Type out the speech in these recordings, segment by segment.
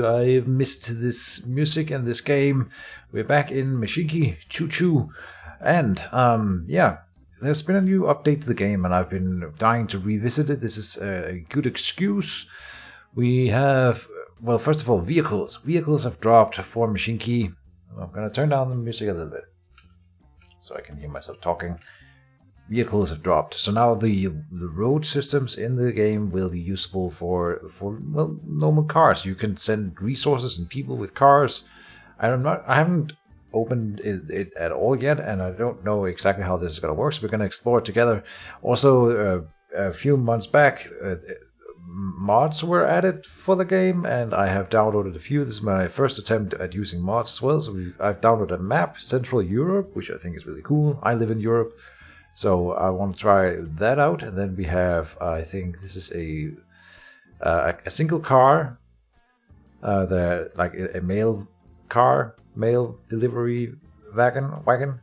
I've missed this music and this game. We're back in Mashinky, Choo, and yeah, there's been a new update to the game, and I've been dying to revisit it. This is a good excuse. We have, well, first of all, vehicles. Vehicles have dropped for Mashinky. I'm gonna turn down the music a little bit so I can hear myself talking. Vehicles have dropped, so now the road systems in the game will be usable for well, normal cars. You can send resources and people with cars. I haven't opened it at all yet, and I don't know exactly how this is going to work. So we're going to explore it together. Also, a few months back, mods were added for the game, and I have downloaded a few. This is my first attempt at using mods as well. So I've downloaded a map, Central Europe, which I think is really cool. I live in Europe. So I want to try that out, and then we have, I think this is a single car, like a mail delivery wagon.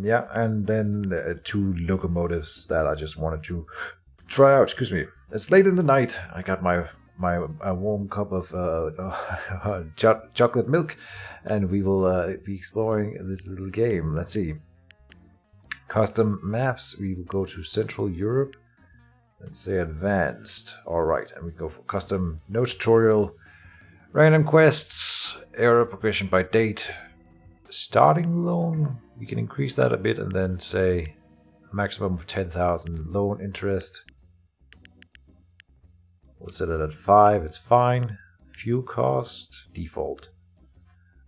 Yeah, and then two locomotives that I just wanted to try out. Excuse me. It's late in the night. I got my warm cup of chocolate milk, and we will be exploring this little game. Let's see. Custom maps, we will go to Central Europe. Let's say advanced. Alright, and we go for custom, no tutorial, random quests, area progression by date, starting loan. We can increase that a bit and then say maximum of 10,000 loan interest. We'll set it at 5, it's fine. Fuel cost, default.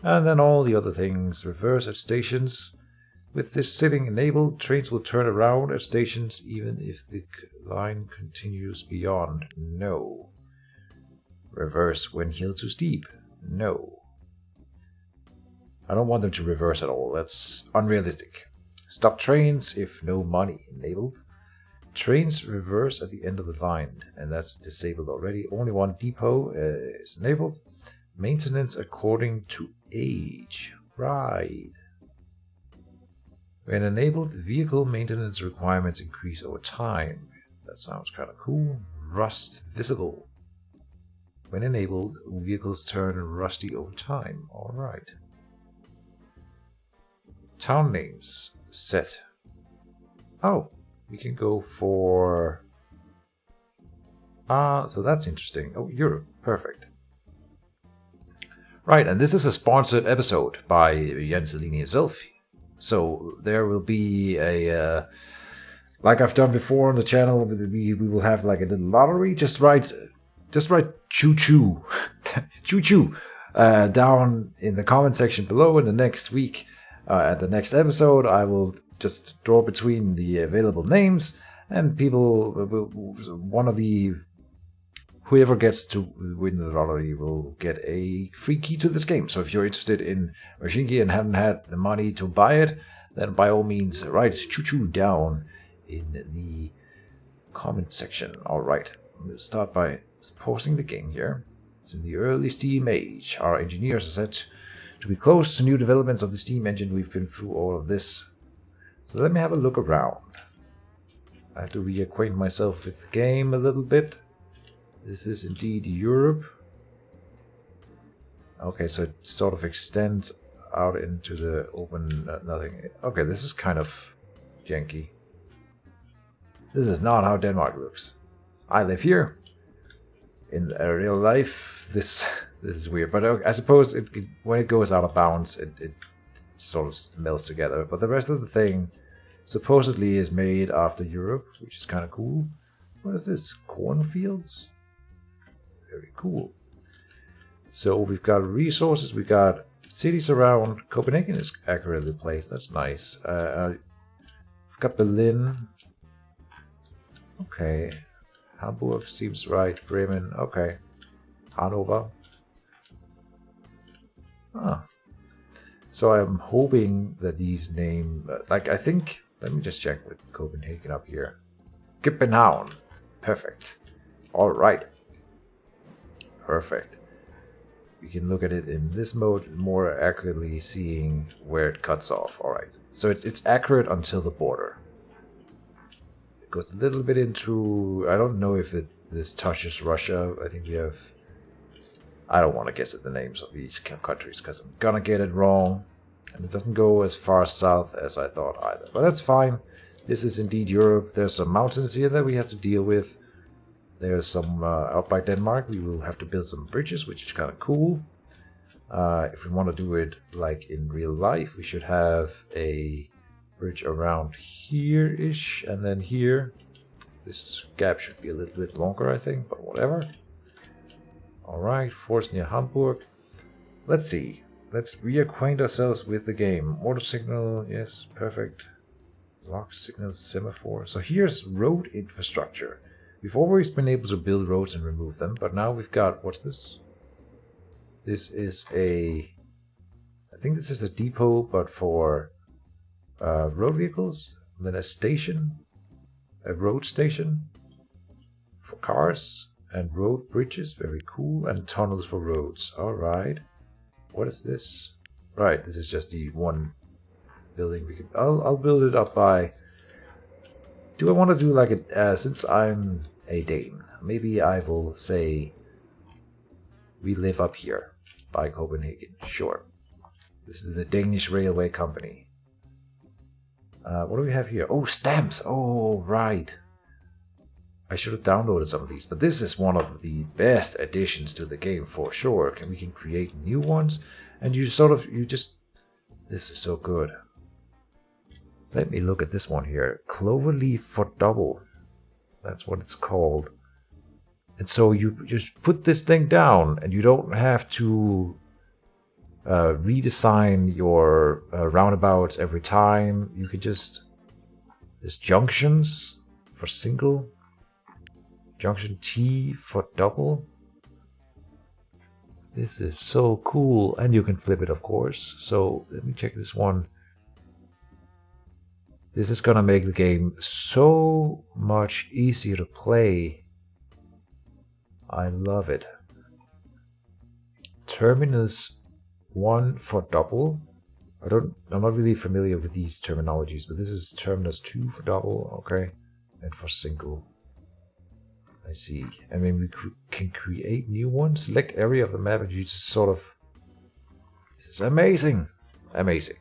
And then all the other things, reverse at stations. With this setting enabled, trains will turn around at stations even if the line continues beyond. No. Reverse when hill too steep. No. I don't want them to reverse at all. That's unrealistic. Stop trains if no money enabled. Trains reverse at the end of the line, and that's disabled already. Only one depot is enabled. Maintenance according to age. Right. When enabled, vehicle maintenance requirements increase over time. That sounds kind of cool. Rust visible. When enabled, vehicles turn rusty over time. Alright. Town names set. Oh, we can go for... so that's interesting. Oh, Europe. Perfect. Right, and this is a sponsored episode by Zeleny himself. So there will be a, like I've done before on the channel, we will have like a little lottery. Just write Choo Choo down in the comment section below. In the next week, at the next episode, I will just draw between the available names, and people one of the whoever gets to win the lottery will get a free key to this game. So if you're interested in Mashinky and haven't had the money to buy it, then by all means write Choo down in the comment section. Alright, let's start by pausing the game here. It's in the early Steam age. Our engineers are set to be close to new developments of the Steam engine. We've been through all of this. So let me have a look around. I have to reacquaint myself with the game a little bit. This is indeed Europe. Okay, so it sort of extends out into the open nothing. Okay, this is kind of janky. This is not how Denmark looks. I live here. In real life, this is weird. But I suppose when it goes out of bounds, it sort of melts together. But the rest of the thing supposedly is made after Europe, which is kind of cool. What is this? Cornfields? Very cool. So we've got resources, we got cities around. Copenhagen is accurately placed. That's nice. We've got Berlin. Okay. Hamburg seems right. Bremen. Okay. Hanover. Ah. So I'm hoping that these name, like I think, let me just check with Copenhagen up here. Copenhagen. Perfect. All right. Perfect. We can look at it in this mode, more accurately seeing where it cuts off. Alright. So it's accurate until the border. goes a little bit into... I don't know if this touches Russia. I think we have... I don't want to guess at the names of these countries because I'm gonna get it wrong. And it doesn't go as far south as I thought either. But that's fine. This is indeed Europe. There's some mountains here that we have to deal with. There's some out by Denmark. We will have to build some bridges, which is kind of cool. If we want to do it like in real life, we should have a bridge around here-ish, and then here. This gap should be a little bit longer, I think, but whatever. Alright, force near Hamburg. Let's see. Let's reacquaint ourselves with the game. Auto signal, yes, perfect. Lock signal, semaphore. So here's road infrastructure. We've always been able to build roads and remove them, but now we've got, what's this? This is I think this is a depot, but for road vehicles. And then a station, a road station for cars and road bridges, very cool, and tunnels for roads. All right. What is this? Right, this is just the one building. I'll build it up by... Do I want to do like a... since I'm a Dane, maybe I will say we live up here by Copenhagen. Sure. This is the Danish Railway Company. What do we have here? Oh, stamps! Oh, right. I should have downloaded some of these, but this is one of the best additions to the game for sure. We can create new ones, and you just... This is so good. Let me look at this one here. Cloverleaf for double. That's what it's called. And so you just put this thing down, and you don't have to redesign your roundabouts every time. You could just... There's junctions for single. Junction T for double. This is so cool. And you can flip it, of course. So let me check this one. This is gonna make the game so much easier to play. I love it. Terminus 1 for double. I'm not really familiar with these terminologies, but this is Terminus 2 for double, okay. And for single. I see. I mean, we can create new ones. Select area of the map and you just sort of... This is amazing. Amazing.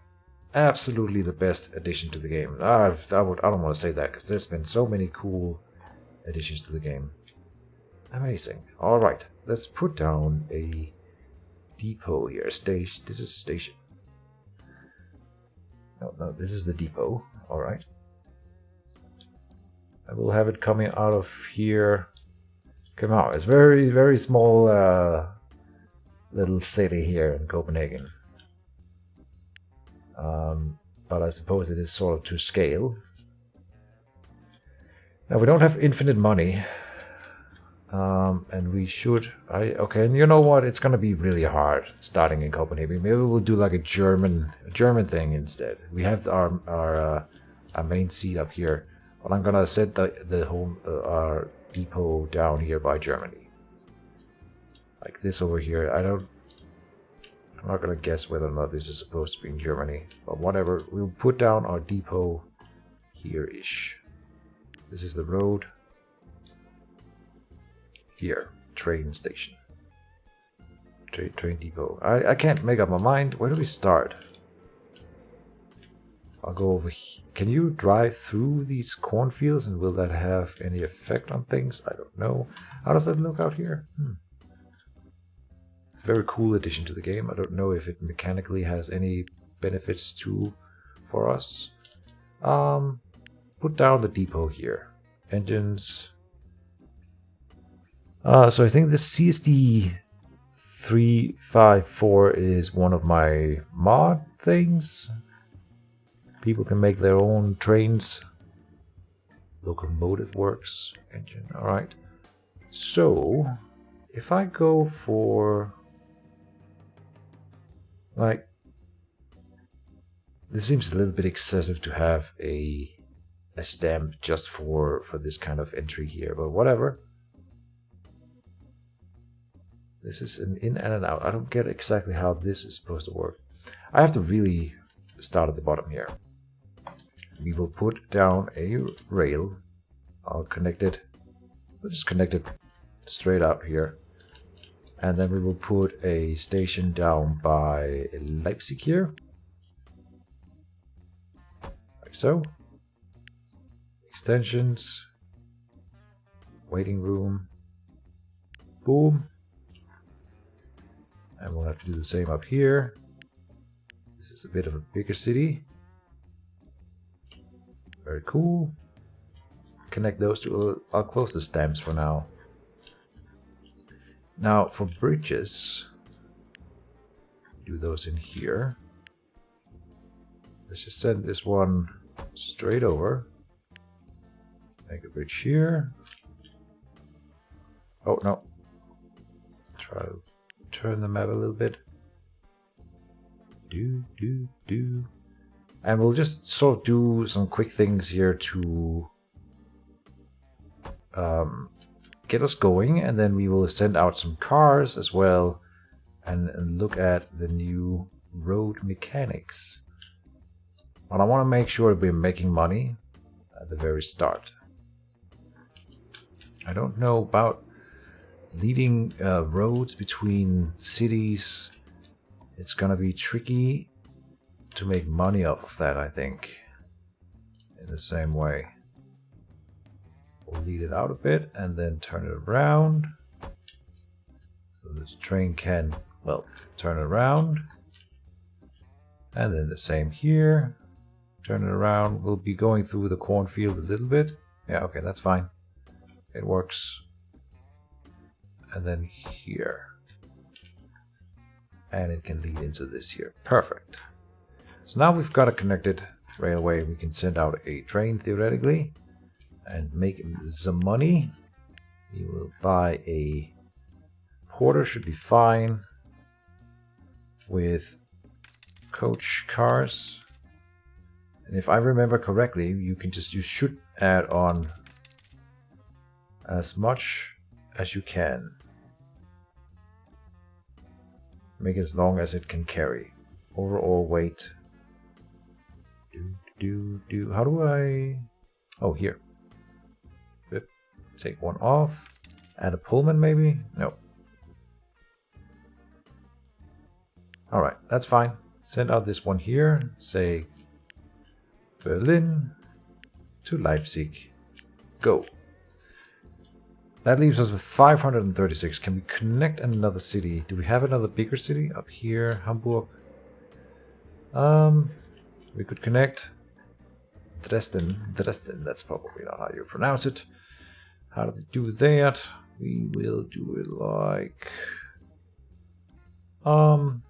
Absolutely the best addition to the game. I don't want to say that because there's been so many cool additions to the game. Amazing. Alright, let's put down a depot here. Station. This is a station. No, this is the depot. Alright. I will have it coming out of here. Come out. It's very, very small little city here in Copenhagen. But I suppose it is sort of to scale. Now we don't have infinite money. And we should... okay, and you know what? It's gonna be really hard starting in Copenhagen. Maybe we'll do like a German thing instead. We have our main seat up here. But I'm gonna set our depot down here by Germany. Like this over here. I'm not gonna guess whether or not this is supposed to be in Germany. But whatever. We'll put down our depot here-ish. This is the road. Here. Train station. Train depot. I can't make up my mind. Where do we start? I'll go over here. Can you drive through these cornfields and will that have any effect on things? I don't know. How does that look out here? It's a very cool addition to the game. I don't know if it mechanically has any benefits for us. Put down the depot here. Engines. So I think the CSD 354 is one of my mod things. People can make their own trains. Locomotive works. Engine. Alright. So, if I go for... Like... This seems a little bit excessive to have a stamp just for this kind of entry here. But whatever. This is an in and an out. I don't get exactly how this is supposed to work. I have to really start at the bottom here. We will put down a rail I'll connect it. We'll just connect it straight out here. And then we will put a station down by Leipzig here. Like so. Extensions. Waiting room. Boom. And we'll have to do the same up here. This is a bit of a bigger city. Very cool. Connect those two. I'll close the stamps for now. Now for bridges, do those in here. Let's just send this one straight over. Make a bridge here. Oh no. Try to turn the map a little bit. And we'll just sort of do some quick things here to get us going, and then we will send out some cars as well and look at the new road mechanics. But I want to make sure we're making money at the very start. I don't know about leading roads between cities. It's gonna be tricky to make money off of that, I think. In the same way. We'll lead it out a bit and then turn it around. So this train can, well, turn it around. And then the same here. Turn it around. We'll be going through the cornfield a little bit. Yeah, okay, that's fine. It works. And then here. And it can lead into this here. Perfect. So now we've got a connected railway. We can send out a train theoretically and make some money. We will buy a porter, should be fine, with coach cars. And if I remember correctly, you can just, you should add on as much as you can. Make it as long as it can carry. Overall weight. How do I... Oh, here. Yep. Take one off. Add a Pullman maybe? No. Alright, that's fine. Send out this one here. Say Berlin to Leipzig. Go. That leaves us with 536. Can we connect another city? Do we have another bigger city? Up here, Hamburg. We could connect Dresden, that's probably not how you pronounce it. How do we do that? We will do it like... Oh,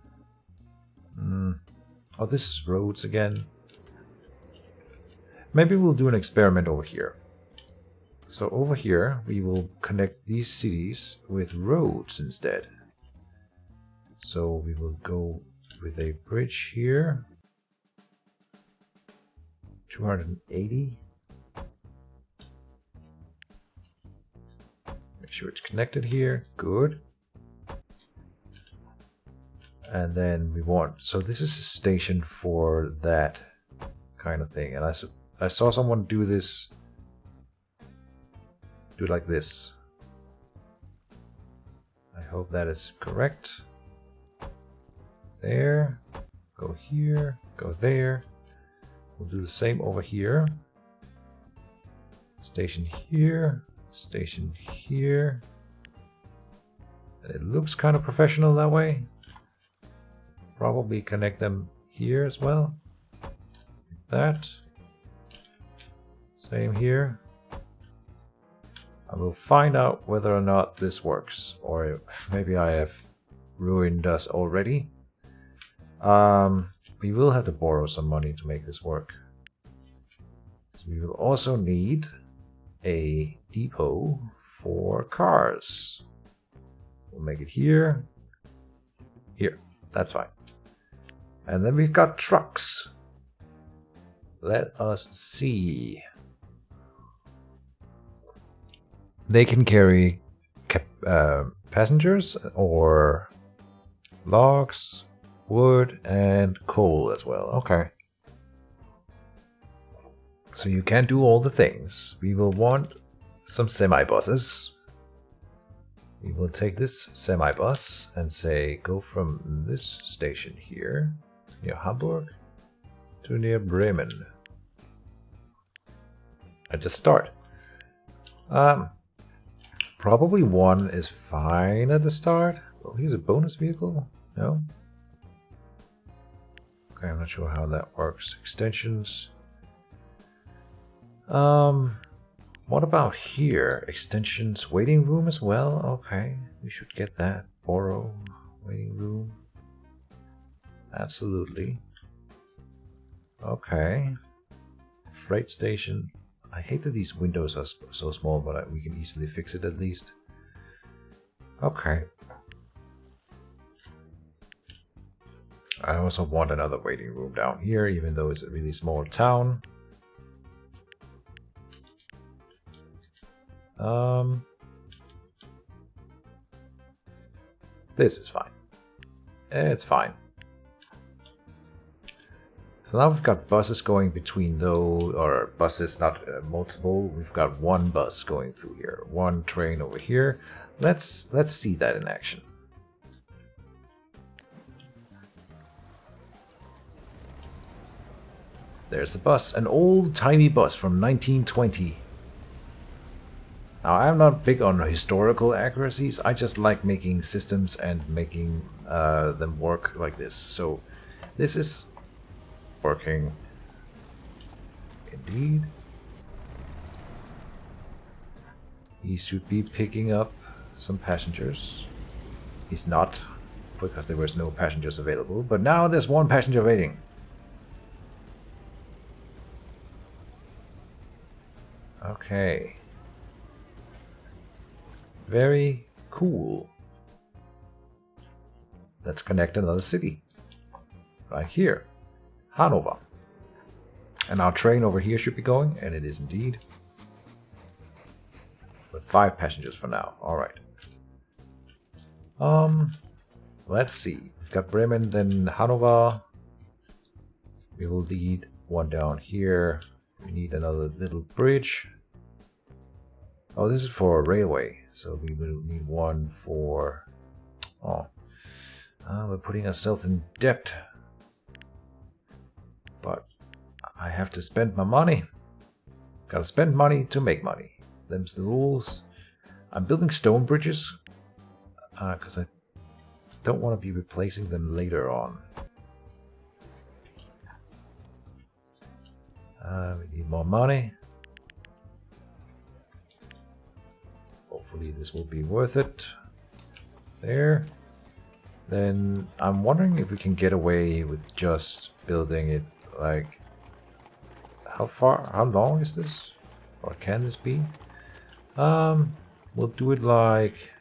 this is roads again. Maybe we'll do an experiment over here. So over here, we will connect these cities with roads instead. So we will go with a bridge here. 280. Make sure it's connected here. Good. And then we want... So this is a station for that kind of thing. And I saw someone do this... Do it like this. I hope that is correct. There. Go here. Go there. We'll do the same over here. Station here. Station here. And it looks kind of professional that way. Probably connect them here as well. Like that. Same here. I will find out whether or not this works, or maybe I have ruined us already. We will have to borrow some money to make this work. So we will also need a depot for cars. We'll make it here. Here, that's fine. And then we've got trucks. Let us see. They can carry passengers or logs, wood, and coal as well. Okay. So you can do all the things. We will want some semi-buses. We will take this semi-bus and say go from this station here, near Hamburg, to near Bremen. At the start. Probably one is fine at the start. Oh, here's a bonus vehicle? No? Okay, I'm not sure how that works. Extensions. What about here? Extensions, waiting room as well? Okay, we should get that. Borrow, waiting room. Absolutely. Okay. Freight station. I hate that these windows are so small, but we can easily fix it at least. Okay. I also want another waiting room down here, even though it's a really small town. This is fine. It's fine. So now we've got buses going between those, or buses, not multiple. We've got one bus going through here, one train over here. Let's see that in action. There's the bus, an old tiny bus from 1920. Now, I'm not big on historical accuracies. I just like making systems and making them work like this. So this is working indeed. He should be picking up some passengers. He's not, because there was no passengers available. But now there's one passenger waiting. Okay. Very cool. Let's connect another city. Right here. Hanover. And our train over here should be going, and it is indeed. With 5 passengers for now. Alright. Let's see. We've got Bremen, then Hanover. We will need one down here. We need another little bridge. Oh, this is for a railway, so we will need one for... Oh, we're putting ourselves in debt. But I have to spend my money. Gotta spend money to make money. Them's the rules. I'm building stone bridges, because I don't want to be replacing them later on. We need more money. Hopefully this will be worth it. There. Then I'm wondering if we can get away with just building it like... How long is this? Or can this be? We'll do it like...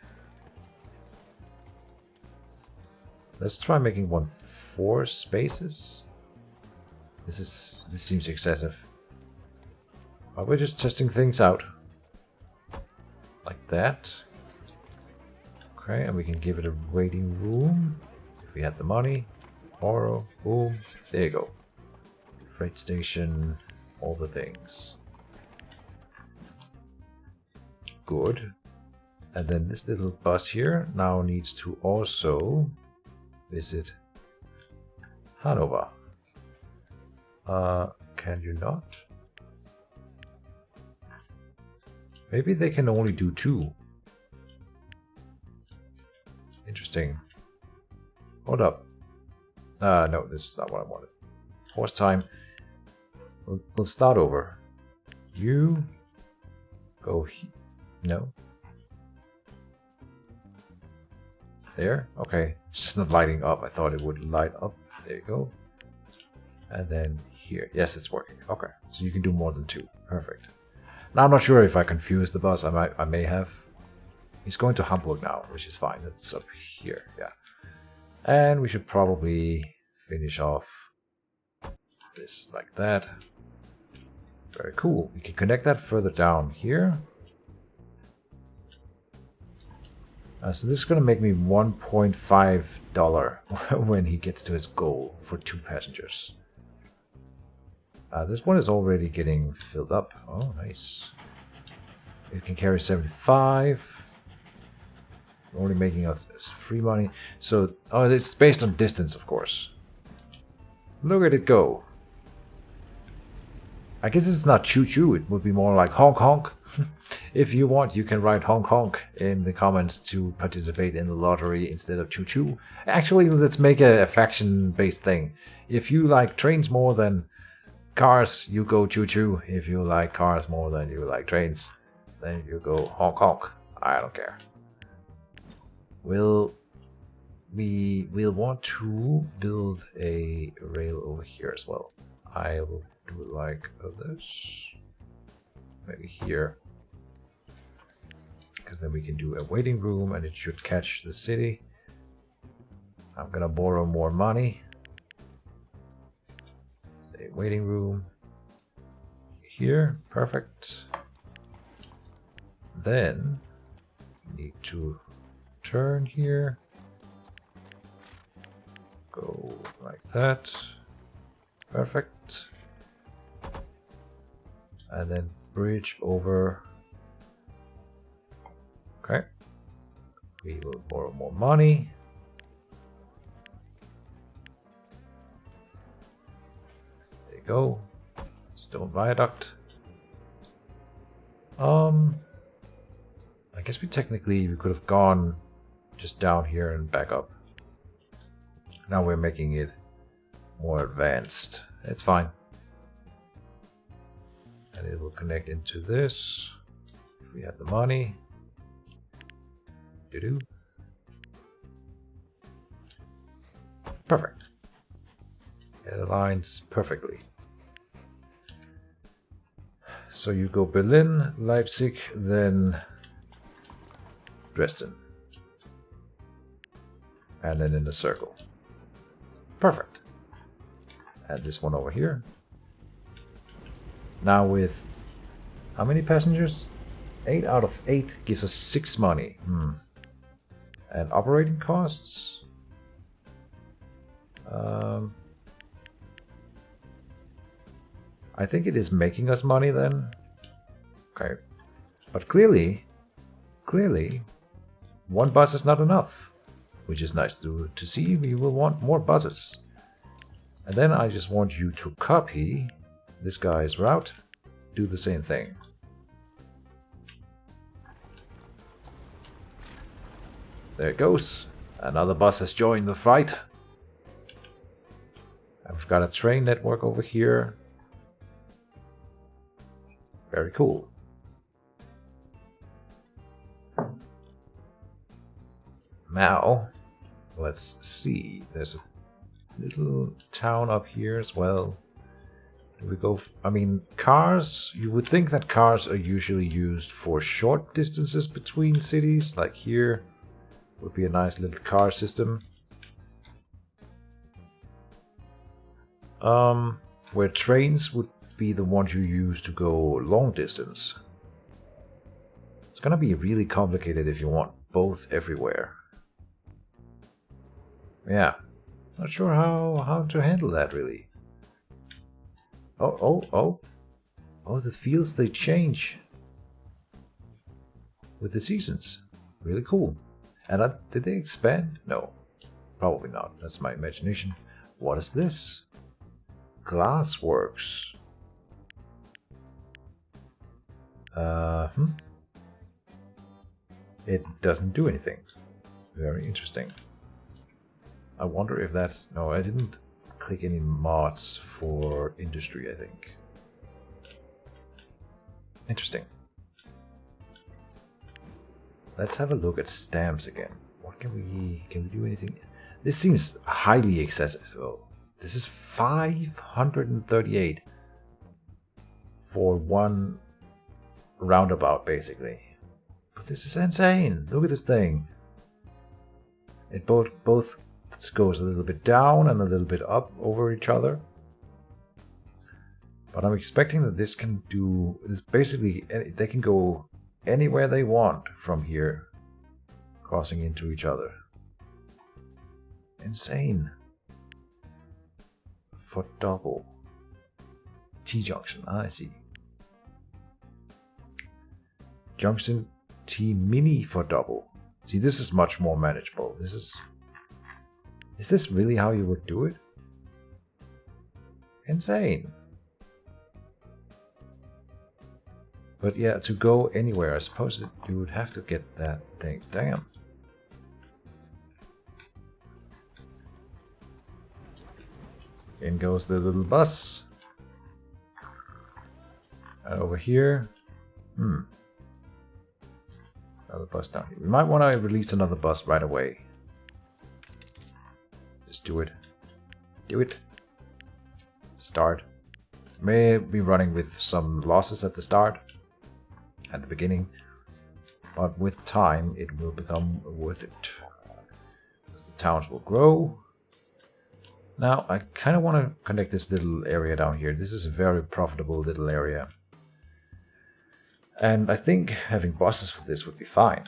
Let's try making one 4 spaces. This seems excessive. But we're just testing things out. Like that. Okay, and we can give it a waiting room. If we had the money. Borrow. Boom. There you go. Freight station. All the things. Good. And then this little bus here now needs to also visit Hanover. Can you not? Maybe they can only do 2. Interesting. Hold up. No, this is not what I wanted. Horse time. We'll start over. You go here. No. There? Okay. It's just not lighting up. I thought it would light up. There you go. And then here. Yes, it's working. Okay. So you can do more than 2. Perfect. Now I'm not sure if I confused the bus. I may have. He's going to Hamburg now, which is fine. That's up here. Yeah. And we should probably finish off this like that. Very cool. We can connect that further down here. So this is going to make me $1.5 when he gets to his goal for 2 passengers. This one is already getting filled up. Oh, nice. It can carry 75. Only making us free money. So, oh, it's based on distance, of course. Look at it go. I guess it's not choo choo, it would be more like honk honk. If you want, you can write honk honk in the comments to participate in the lottery instead of choo choo. Actually, let's make a faction-based thing. If you like trains more than cars, you go choo choo. If you like cars more than you like trains, then you go honk honk. I don't care. We'll want to build a rail over here as well. I will do it like this. Maybe here. Because then we can do a waiting room and it should catch the city. I'm gonna borrow more money. Say waiting room. Here, perfect. Then we need to turn here. Go like that. Perfect. And then bridge over. Okay. We will borrow more money. There you go. Stone viaduct. I guess we could have gone just down here and back up. Now we're making it more advanced. It's fine. And it will connect into this. If we have the money. Doo-doo. Perfect. It aligns perfectly. So you go Berlin, Leipzig, then Dresden. And then in a circle. Perfect. Add this one over here. Now with how many passengers? 8 out of 8 gives us 6 money. And operating costs? I think it is making us money then. Okay. But clearly, one bus is not enough. Which is nice to see. We will want more buses. And then I just want you to copy this guy's route. Do the same thing. There it goes. Another bus has joined the fight. And we've got a train network over here. Very cool. Now, let's see. There's a little town up here as well. Do we go? I mean, cars. You would think that cars are usually used for short distances between cities. Like here would be a nice little car system. Where trains would be the ones you use to go long distance. It's gonna be really complicated if you want both everywhere. Yeah, not sure how to handle that really. Oh, the fields, they change with the seasons. Really cool. And did they expand? No, probably not. That's my imagination. What is this? Glassworks. It doesn't do anything. Very interesting. I wonder if that's... No, I didn't click any mods for industry, I think. Interesting. Let's have a look at stamps again. What can we do anything? This seems highly excessive. So this is 538 for one roundabout, basically. But this is insane. Look at this thing. It both goes a little bit down and a little bit up over each other. But I'm expecting that this can do this. Basically, they can go anywhere they want from here, crossing into each other. Insane. For double T-junction, I see. Junction T Mini for double. See, this is much more manageable. Is this really how you would do it? Insane. But yeah, to go anywhere, I suppose you would have to get that thing. Damn. In goes the little bus. And over here. Another bus down here. We might want to release another bus right away. Just do it. Do it. Start. May be running with some losses at the start. At the beginning. But with time, it will become worth it. Because the towns will grow. Now, I kind of want to connect this little area down here. This is a very profitable little area. And I think having buses for this would be fine.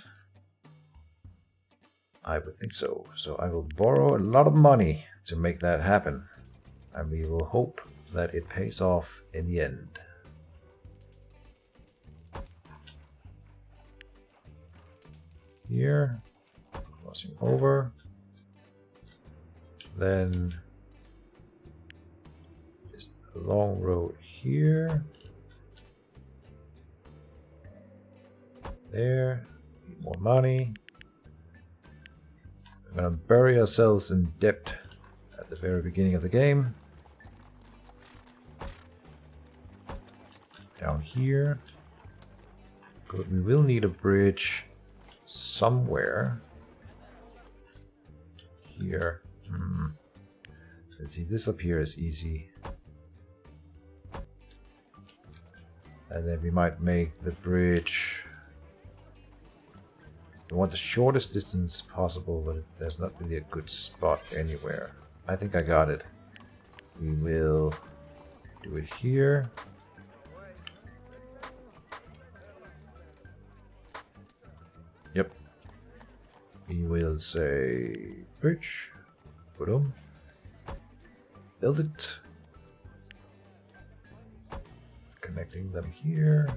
I would think so. So I will borrow a lot of money to make that happen. And we will hope that it pays off in the end. Here. Crossing over. Then just a long road here. There. Need more money. We're gonna bury ourselves in debt at the very beginning of the game. Down here. Good. We will need a bridge somewhere. Here. Let's see, this up here is easy. And then we might make the bridge. We want the shortest distance possible, but there's not really a good spot anywhere. I think I got it. We will do it here. Yep. We will say bridge. Boom. Build it. Connecting them here.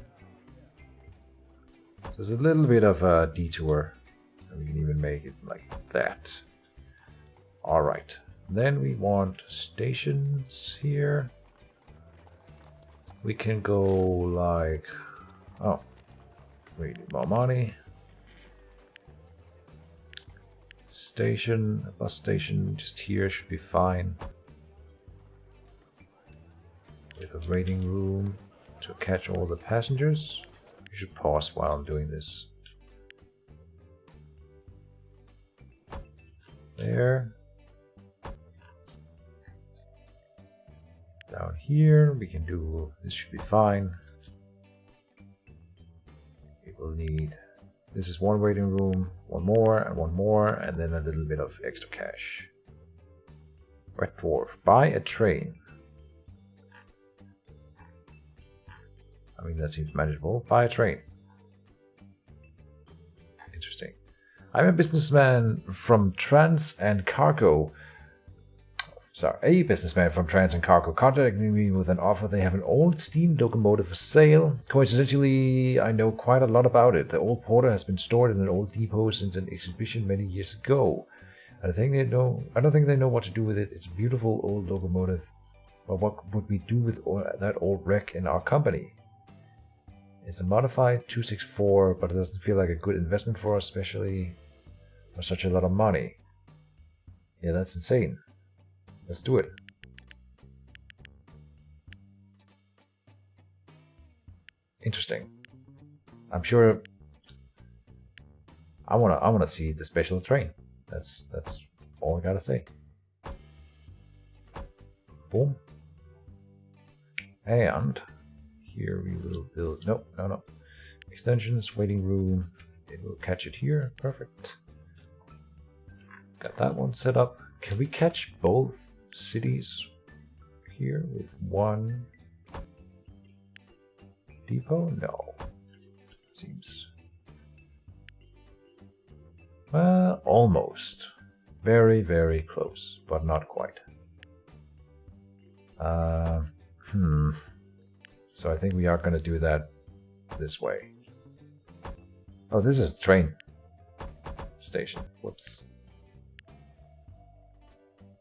There's a little bit of a detour. And we can even make it like that. Alright. Then we want stations here. We can go like... Oh. We need more money. Station, a bus station just here should be fine. With a waiting room to catch all the passengers. You should pause while I'm doing this. There. Down here we can do, this should be fine. We will need, this is one waiting room, one more, and then a little bit of extra cash. Red Dwarf, buy a train. I mean, that seems manageable. Buy a train. Interesting. I'm a businessman from Trans and Cargo. Sorry, a businessman from Trans and Cargo contacted me with an offer. They have an old steam locomotive for sale. Coincidentally, I know quite a lot about it. The old porter has been stored in an old depot since an exhibition many years ago. I don't think they know what to do with it. It's a beautiful old locomotive. But what would we do with that old wreck in our company? It's a modified 264, but it doesn't feel like a good investment for us, especially for such a lot of money. Yeah, that's insane. Let's do it. Interesting. I'm sure I wanna see the special train. That's all I gotta say. Boom. And here we will build, no. Extensions, waiting room. It will catch it here. Perfect. Got that one set up. Can we catch both cities here with one depot? No. Seems. Well, almost. Very, very close, but not quite. So I think we are going to do that this way. Oh, this is a train station. Whoops.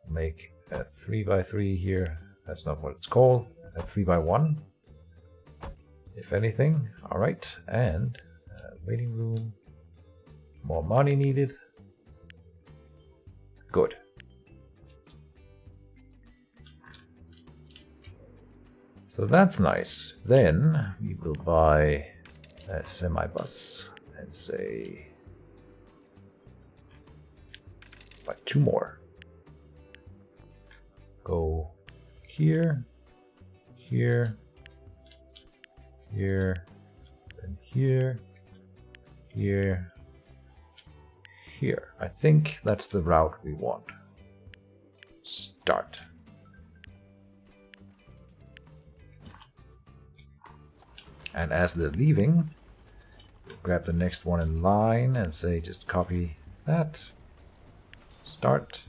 Make a 3x3 here. That's not what it's called. A 3x1. If anything. Alright. And waiting room. More money needed. Good. So that's nice. Then we will buy a semi-bus and say buy 2 more. Go here, here, here, and here, here, here. I think that's the route we want. Start. And as they're leaving, grab the next one in line and say just copy that. Start.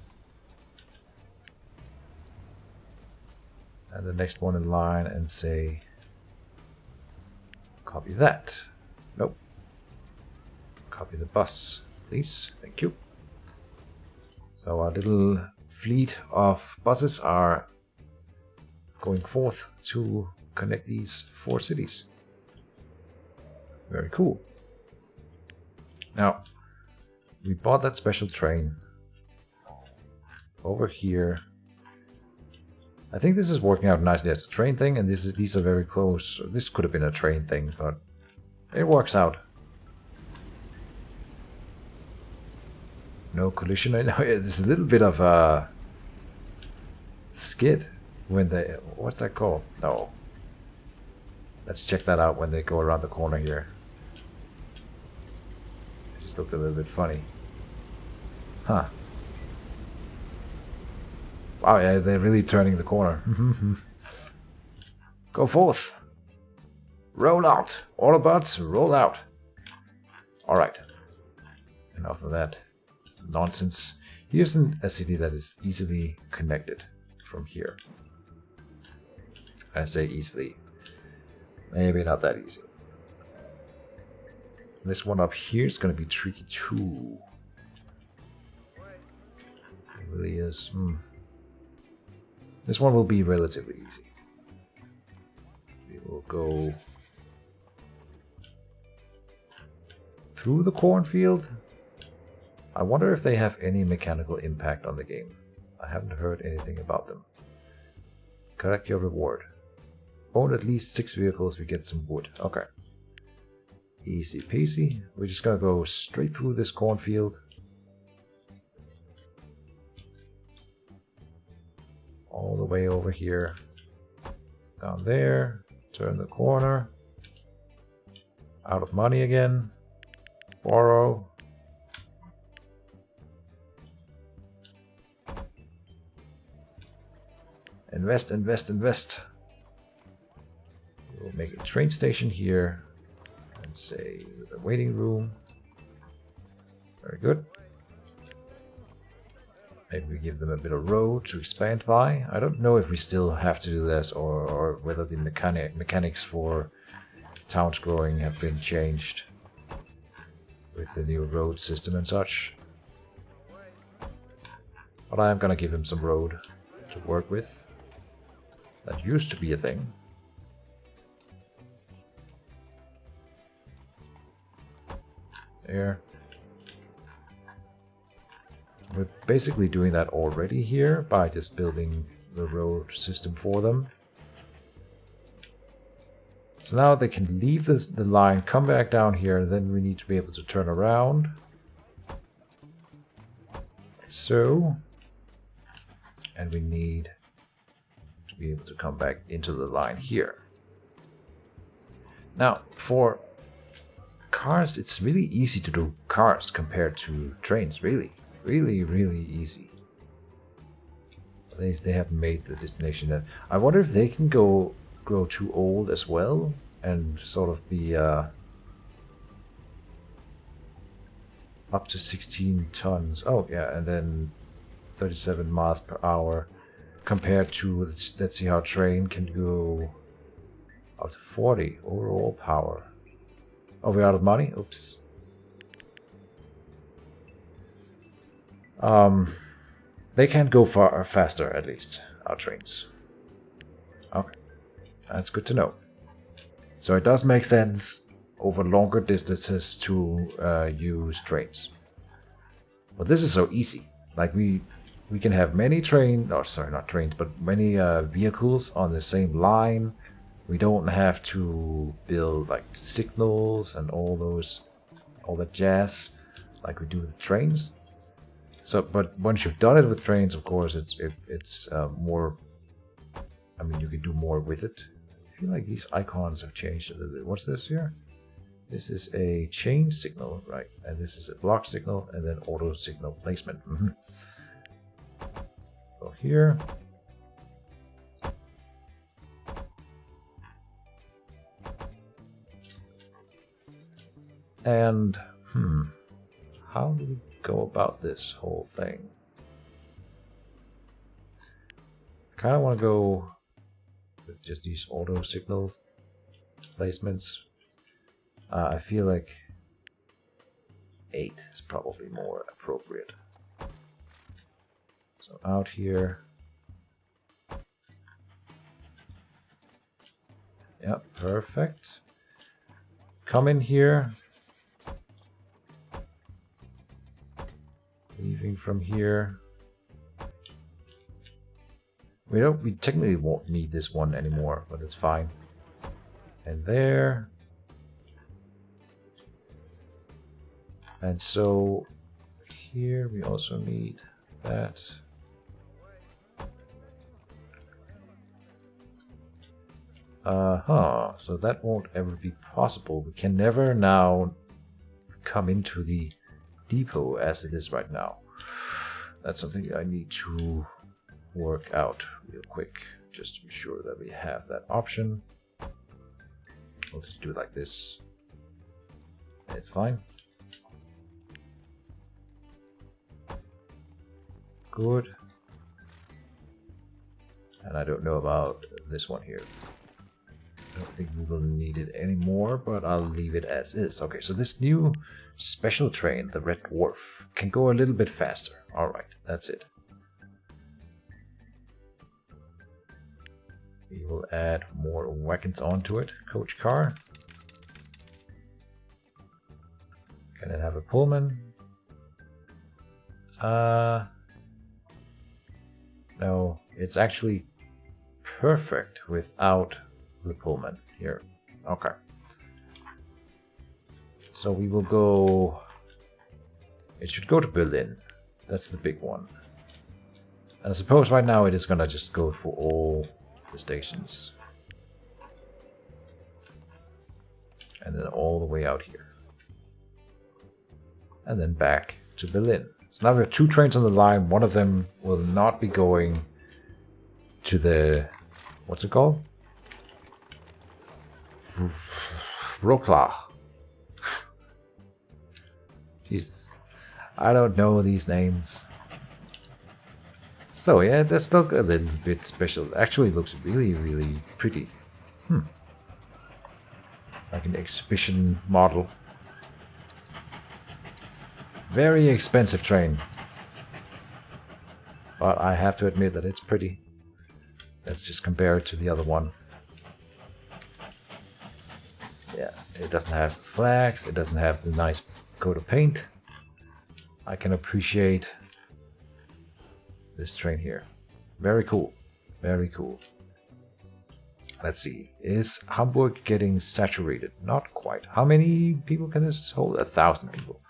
And the next one in line and say copy that. Nope. Copy the bus, please. Thank you. So our little fleet of buses are going forth to connect these 4 cities. Very cool. Now, we bought that special train over here. I think this is working out nicely as a train thing, and these are very close. This could have been a train thing, but it works out. No collision. There's a little bit of a skid when they... What's that called? No. Let's check that out when they go around the corner here. It just looked a little bit funny. Huh. Wow, yeah, they're really turning the corner. Go forth. Roll out. Autobots, roll out. Alright. Enough of that nonsense. Here's a city that is easily connected from here. I say easily. Maybe not that easy. This one up here is going to be tricky too. It really is. This one will be relatively easy. We will go through the cornfield. I wonder if they have any mechanical impact on the game. I haven't heard anything about them. Collect your reward. Own at least 6 vehicles, we get some wood. Okay. Easy peasy. We're just gonna go straight through this cornfield. All the way over here. Down there. Turn the corner. Out of money again. Borrow. Invest, invest, invest. We'll make a train station here. And say the waiting room. Very good. Maybe we give them a bit of road to expand by. I don't know if we still have to do this or whether the mechanics for towns growing have been changed with the new road system and such. But I'm gonna give him some road to work with. That used to be a thing. There. We're basically doing that already here by just building the road system for them. So now they can leave the line, come back down here, then we need to be able to turn around. So. And we need to be able to come back into the line here. Now, for cars, it's really easy to do cars compared to trains, really. Really easy. They haven't made the destination yet. I wonder if they can grow too old as well and sort of be up to 16 tons. Oh yeah, and then 37 miles per hour compared to, let's see how train can go up to 40 overall power. Oh, we're out of money? Oops. They can't go far faster, at least, our trains. Okay, that's good to know. So it does make sense over longer distances to use trains. But this is so easy. Like we can have many not trains, but many vehicles on the same line. We don't have to build like signals and all that jazz like we do with trains. So, but once you've done it with trains, of course, it's more. I mean, you can do more with it. I feel like these icons have changed a little bit. What's this here? This is a chain signal, right? And this is a block signal, and then auto signal placement. Go here. And how do we go about this whole thing? I kind of want to go with just these auto signal placements. I feel like 8 is probably more appropriate. So out here. Yep, perfect. Come in here. Leaving from here. We technically won't need this one anymore, but it's fine. And there. And so here we also need that. So that won't ever be possible. We can never now come into the depot as it is right now. That's something I need to work out real quick, just to be sure that we have that option. We'll just do it like this. It's fine. Good. And I don't know about this one here. I don't think we will need it anymore, but I'll leave it as is. Okay, so this new special train, the Red Dwarf, can go a little bit faster. Alright, that's it. We will add more wagons onto it. Coach car. Can it have a Pullman? No, it's actually perfect without the Pullman here. Okay. So we will go... It should go to Berlin. That's the big one. And I suppose right now it is gonna just go for all the stations. And then all the way out here. And then back to Berlin. So now we have 2 trains on the line. One of them will not be going to the... What's it called? Wroclaw. Jesus. I don't know these names. So yeah, it does look a little bit special. It actually looks really, really pretty. Like an exhibition model. Very expensive train. But I have to admit that it's pretty. Let's just compare it to the other one. Yeah, it doesn't have flags, it doesn't have the nice coat of paint. I can appreciate this train here. Very cool. Very cool. Let's see. Is Hamburg getting saturated? Not quite. How many people can this hold? 1,000 people.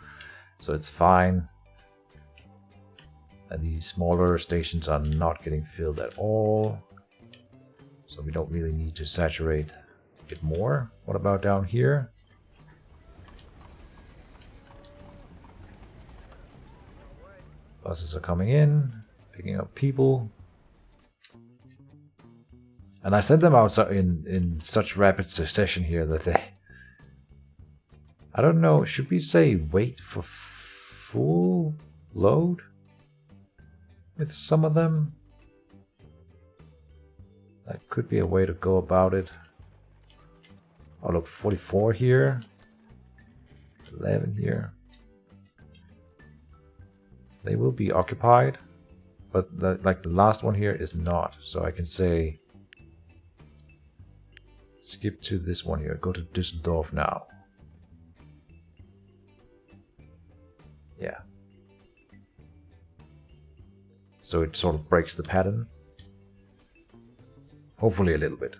So it's fine. And these smaller stations are not getting filled at all. So we don't really need to saturate it more. What about down here? Buses are coming in, picking up people. And I sent them out in such rapid succession here that they... I don't know, should we say wait for full load with some of them? That could be a way to go about it. Oh look, 44 here. 11 here. They will be occupied, but like the last one here is not. So I can say skip to this one here. Go to Düsseldorf now. Yeah. So it sort of breaks the pattern. Hopefully a little bit.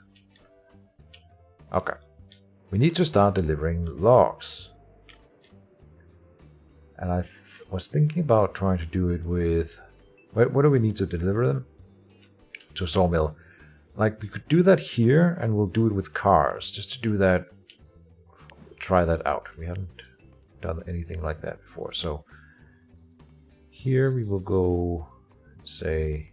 Okay. We need to start delivering logs. And I was thinking about trying to do it with... Where do we need to deliver them? To a sawmill. Like, we could do that here, and we'll do it with cars. Just to do that, try that out. We haven't done anything like that before. So, here we will go, say,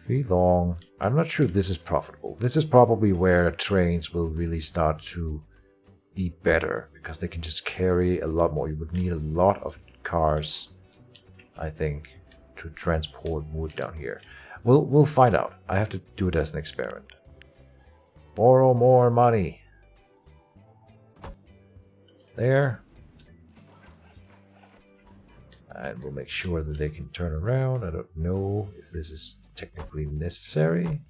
3 long. I'm not sure if this is profitable. This is probably where trains will really start to be better, because they can just carry a lot more. You would need a lot of cars, I think, to transport wood down here. We'll find out. I have to do it as an experiment. Borrow more money. There. And we'll make sure that they can turn around. I don't know if this is technically necessary,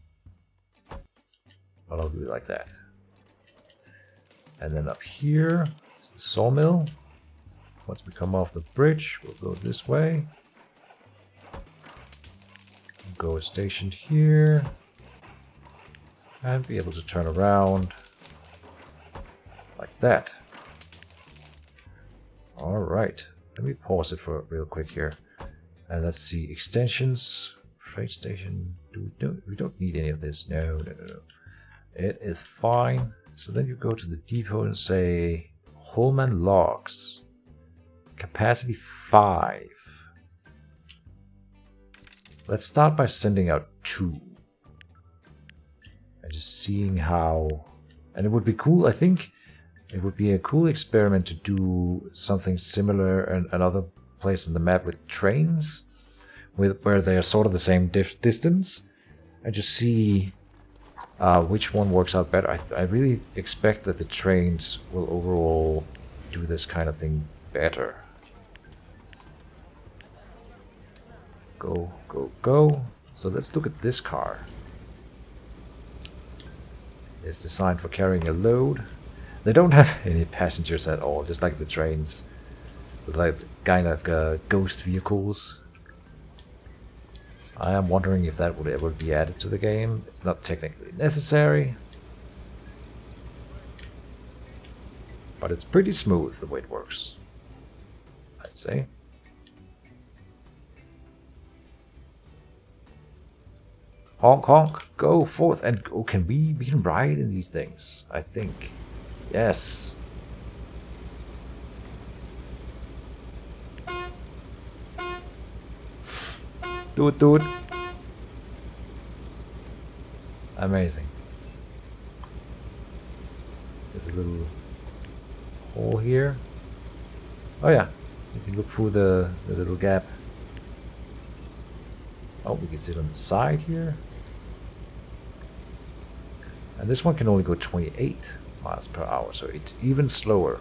but I'll do it like that. And then up here is the sawmill. Once we come off the bridge, we'll go this way. Go stationed here. And be able to turn around like that. Alright. Let me pause it for real quick here. And let's see. Extensions. Freight station. We don't need any of this. No. It is fine. So then you go to the depot and say Holman logs. Capacity 5. Let's start by sending out 2. And just seeing how... And it would be cool, I think it would be a cool experiment to do something similar in another place on the map with trains, where they are sort of the same distance, and just see which one works out better. I really expect that the trains will overall do this kind of thing better. Go, go, go. So let's look at this car. It's designed for carrying a load. They don't have any passengers at all, just like the trains. They're like kind of ghost vehicles. I am wondering if that would ever be added to the game. It's not technically necessary, but it's pretty smooth the way it works, I'd say. Honk honk, go forth and oh, can we can ride in these things, I think. Yes. Do it, do it. Amazing. There's a little hole here. Oh yeah, you can look through the little gap. Oh, we can sit on the side here. And this one can only go 28 miles per hour, so it's even slower.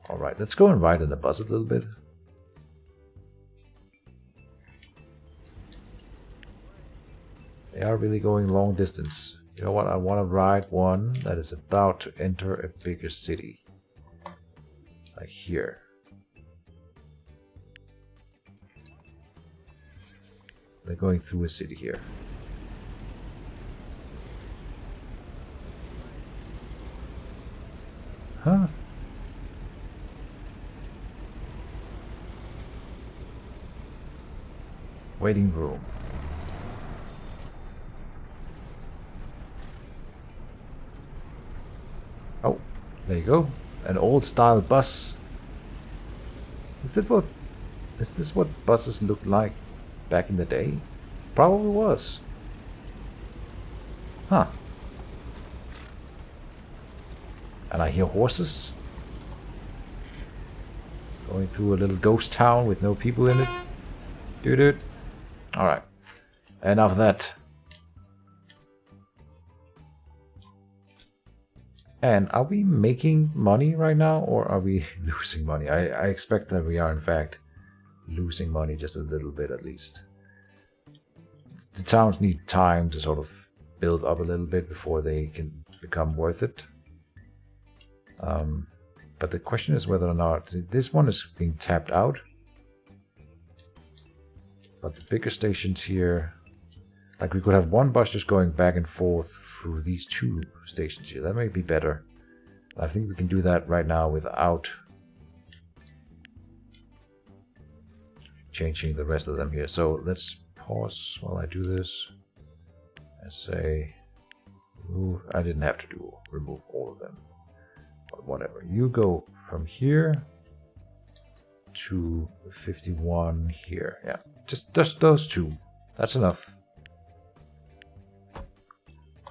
Alright, let's go and ride in the bus a little bit. They are really going long distance. You know what? I want to ride one that is about to enter a bigger city. Like here. They're going through a city here. Huh? Waiting room. Oh, there you go. An old style bus. Is this what buses looked like back in the day? Probably was. Huh. And I hear horses. Going through a little ghost town with no people in it. Dude. Alright. Enough of that. And are we making money right now, or are we losing money? I expect that we are, in fact, losing money just a little bit at least. The towns need time to sort of build up a little bit before they can become worth it. But the question is whether or not this one is being tapped out. But the bigger stations here, like we could have one bus just going back and forth through these two stations here. That may be better. I think we can do that right now without changing the rest of them here. So let's pause while I do this and say remove. I didn't have to remove all of them, but whatever. You go from here to 51 here. Yeah, just those two. That's enough.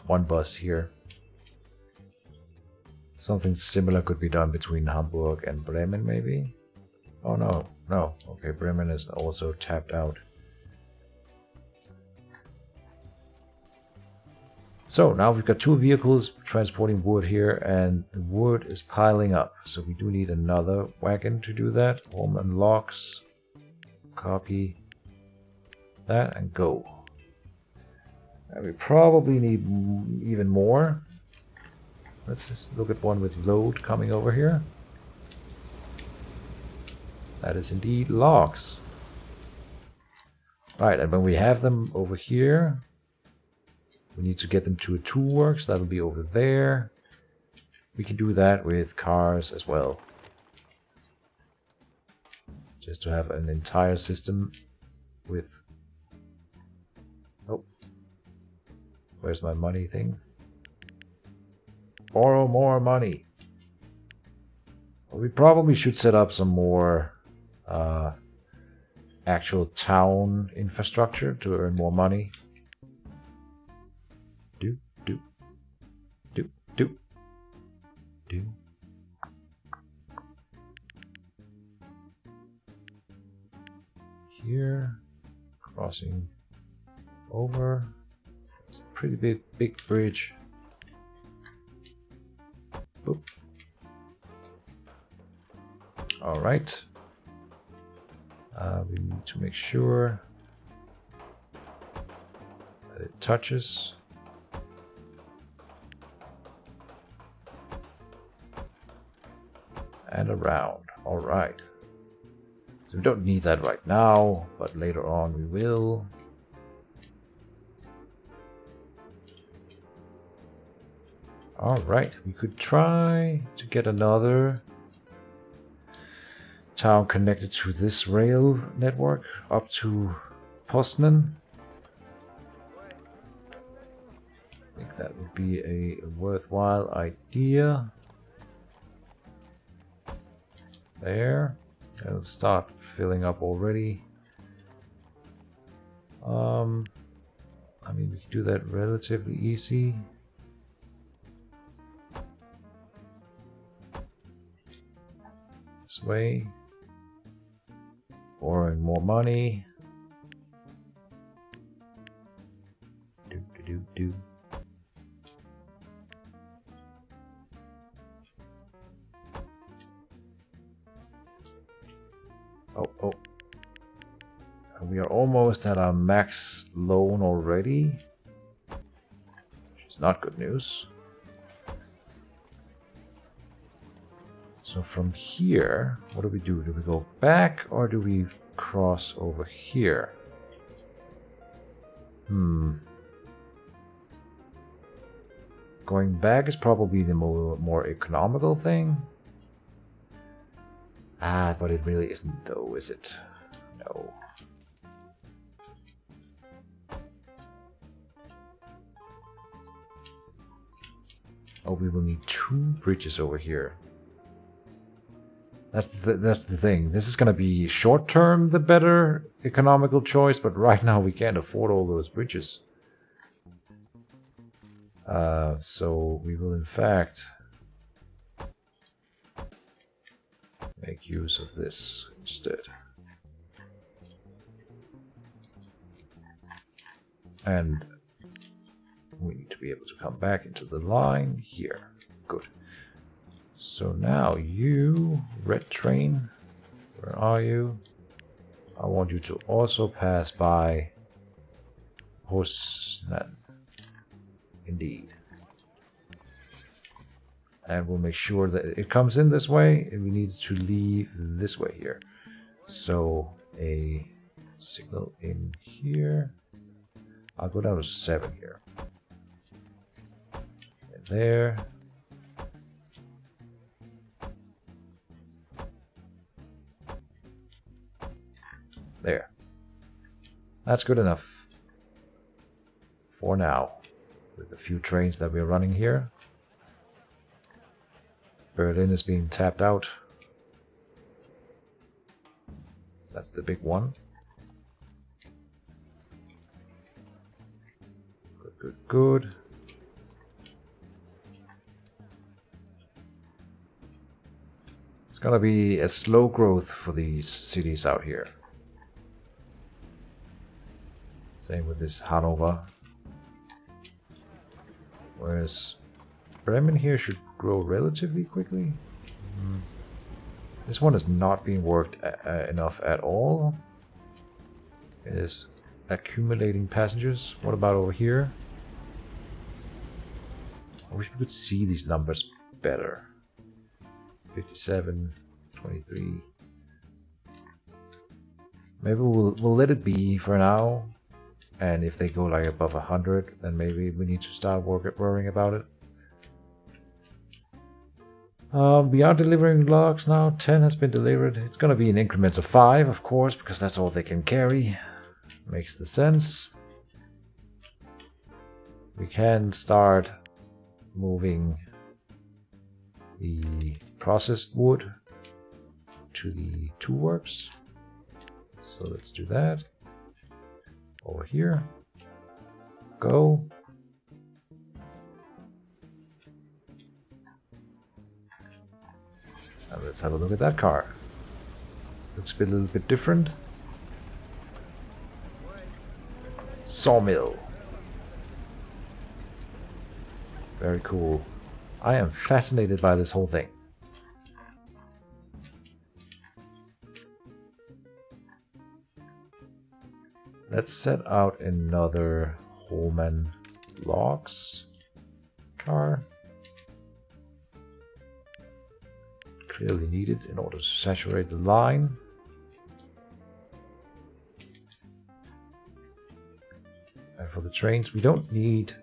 One bus here. Something similar could be done between Hamburg and Bremen, maybe. Oh no, no. Okay, Bremen is also tapped out. So now we've got two vehicles transporting wood here, and the wood is piling up. So we do need another wagon to do that. Home unlocks. Copy that and go. And we probably need even more. Let's just look at one with load coming over here. That is indeed logs. Right, and when we have them over here, we need to get them to a tool works. That'll be over there. We can do that with cars as well. Just to have an entire system with... Oh. Where's my money thing? Borrow more money. Well, we probably should set up some more actual town infrastructure to earn more money. Do. Here, crossing over. It's a pretty big bridge. Boop. All right. We need to make sure that it touches. And around. All right. So we don't need that right now, but later on we will. All right, we could try to get another town connected to this rail network up to Poznan. I think that would be a worthwhile idea. There. It'll start filling up already. I mean, we can do that relatively easy. This way. Borrowing more money. Do. Oh. We are almost at our max loan already. Which is not good news. So from here, what do we do? Do we go back or do we cross over here? Going back is probably the more economical thing. But it really isn't though, is it? No. Oh, we will need 2 bridges over here. That's the thing. This is going to be short term the better economical choice, but right now we can't afford all those bridges. So we will in fact make use of this instead. And we need to be able to come back into the line here. Good. So now you, red train, where are you? I want you to also pass by Hosnan. Indeed. And we'll make sure that it comes in this way, and we need to leave this way here. So a signal in here. I'll go down to 7 here. And there. There. That's good enough. For now. With the few trains that we're running here. Berlin is being tapped out. That's the big one. Good, good, good. It's gonna be a slow growth for these cities out here. Same with this Hanover. Whereas Bremen here should grow relatively quickly. This one is not being worked enough at all. It is accumulating passengers. What about over here? I wish we could see these numbers better. 57, 23. Maybe we'll let it be for now. And if they go like above 100, then maybe we need to start worrying about it. We are delivering logs now. 10 has been delivered. It's going to be in increments of 5, of course, because that's all they can carry. Makes the sense. We can start moving the processed wood to the two works. So let's do that. Over here. Go. And let's have a look at that car. Looks a little bit different. Sawmill. Very cool. I am fascinated by this whole thing. Let's set out another Holman Logs car. Clearly needed in order to saturate the line. And for the trains, we don't need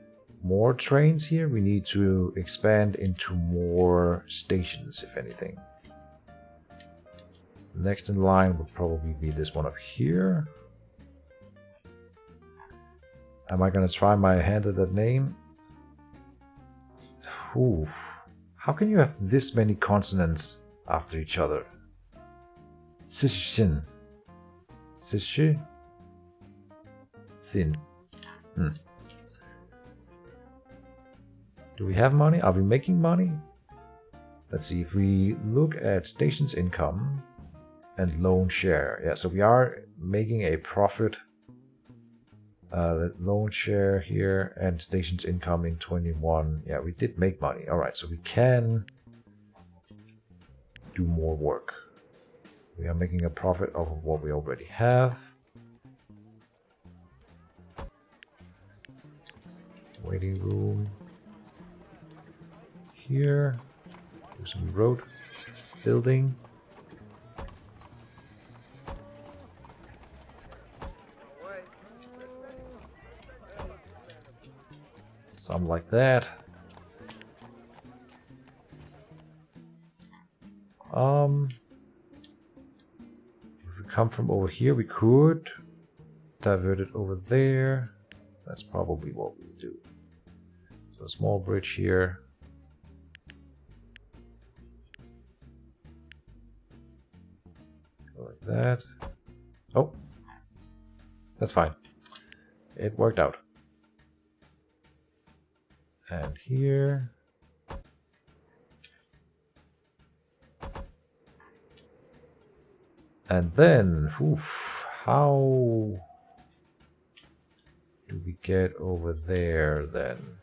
more trains here. We need to expand into more stations, if anything. Next in line would probably be this one up here. Am I gonna try my hand at that name? Ooh. How can you have this many consonants after each other? Sishin. Sishi. Sin. Do we have money? Are we making money? Let's see, if we look at stations income and loan share. Yeah, so we are making a profit. Loan share here and stations income in 21. Yeah, we did make money. Alright, so we can do more work. We are making a profit of what we already have. Waiting room. Here. Do some road building. Some like that. If we come from over here, we could divert it over there. That's probably what we do. So a small bridge here. Like that. Oh, that's fine. It worked out. And here. And then, oof, how do we get over there then?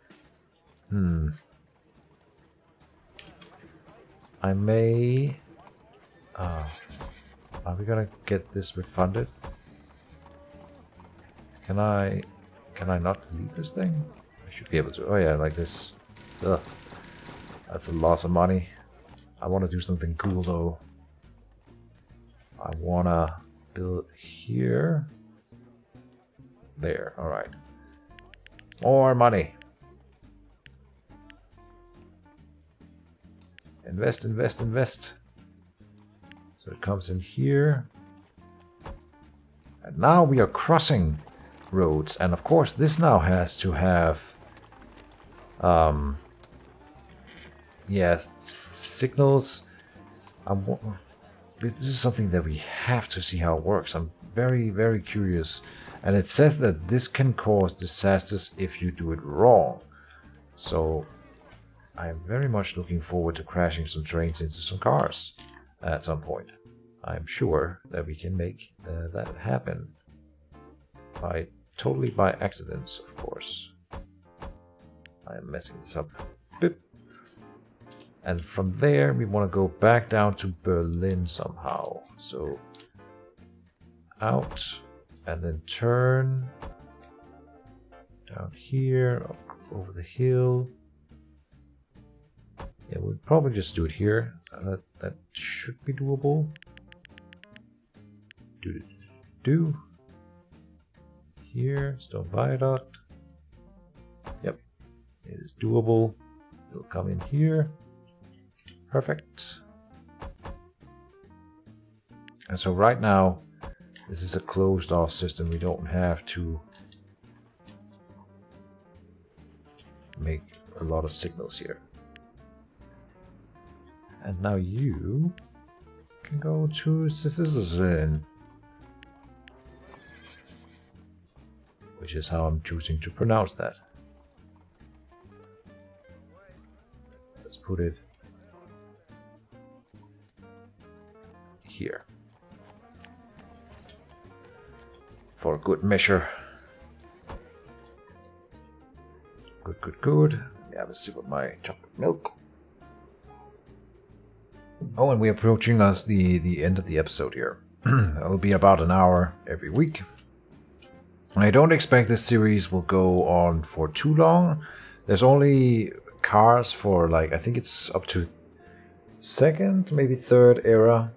I may... are we gonna get this refunded? Can I not delete this thing? I should be able to. Oh yeah, like this. Ugh. That's a loss of money. I want to do something cool though. I want to build here. There, alright. More money. Invest, invest, invest. So it comes in here. And now we are crossing roads. And of course this now has to have yes, signals. This is something that we have to see how it works. I'm very, very curious. And it says that this can cause disasters if you do it wrong. So I'm very much looking forward to crashing some trains into some cars at some point. I'm sure that we can make that happen. Totally by accidents, of course. I am messing this up. Boop. And from there, we want to go back down to Berlin somehow. So, out, and then turn down here, up over the hill. Yeah, we'll probably just do it here. That should be doable. Do. Here, stone viaduct. Yep, it is doable. It'll come in here. Perfect. And so right now, this is a closed off system. We don't have to make a lot of signals here. And now you can go to Zeleny, which is how I'm choosing to pronounce that. Let's put it here for good measure. Good. Yeah, have a sip of my chocolate milk. Oh, and we're approaching the end of the episode here. It'll be about an hour every week. I don't expect this series will go on for too long. There's only cars for like, I think it's up to second, maybe third era.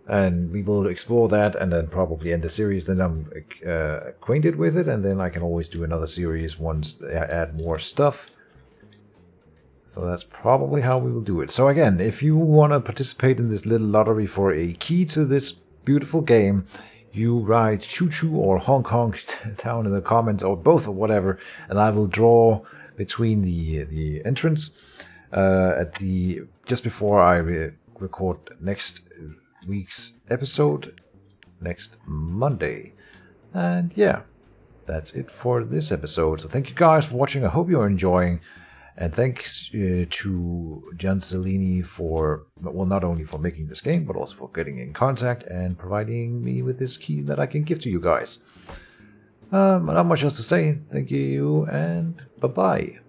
And we will explore that and then probably end the series. Then I'm acquainted with it, and then I can always do another series once I add more stuff. So that's probably how we will do it. So again, if you want to participate in this little lottery for a key to this beautiful game, you write Choo Choo or honk honk down in the comments, or both, or whatever, and I will draw between the entrance just before I record next week's episode next Monday. And yeah, that's it for this episode. So thank you guys for watching. I hope you're enjoying. And thanks to Zeleny for, well, not only for making this game, but also for getting in contact and providing me with this key that I can give to you guys. Not much else to say. Thank you, and bye-bye.